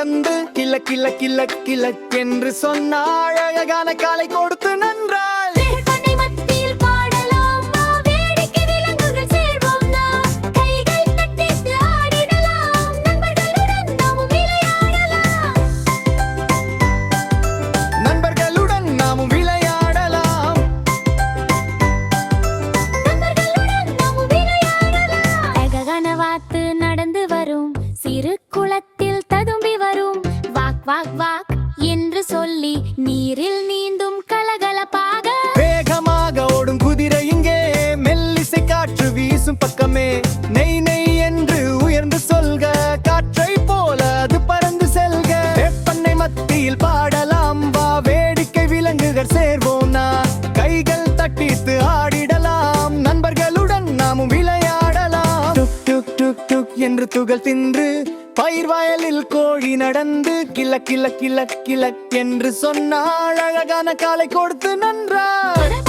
வந்து கிழக் கிழக் கிழக் கிழக் என்று சொன்னாள். அழகான காலை கொடுத்து நன்றாள். நண்பர்களுடன் நாமும் விளையாடலாம். அழகான வாத்து நடந்து வரும், சிறு குளத்தில் ததும்பி வரும். வாக் வாக் வாக் என்று சொல்லி நீரில் நீந்தும் கலகலப்பாக. வேகமாக ஓடும் குதிரை இங்கே, மெல்லிசை காற்று வீசும் பக்கமே. நெய் நெய் என்று உயர்ந்து சொல்க, காற்றை போல அது பறந்து செல்க. வேப்பண்ணை மத்தியில் பாடலாம் வா, வேடிக்கை விலங்குகள் சேர்வோம் நான். கைகள் தட்டித்து ஆடிடலாம், நண்பர்களுடன் நாமும் விளையாடலாம். டுக் டுக் டுக் டுக் என்று துகள் தின்று, பயிர் வயலில் கோழி நடந்து கிழக் கிழக் கிழக் கிழக் என்று சொன்னாள். அழகான காலை கொடுத்து நன்றாள்.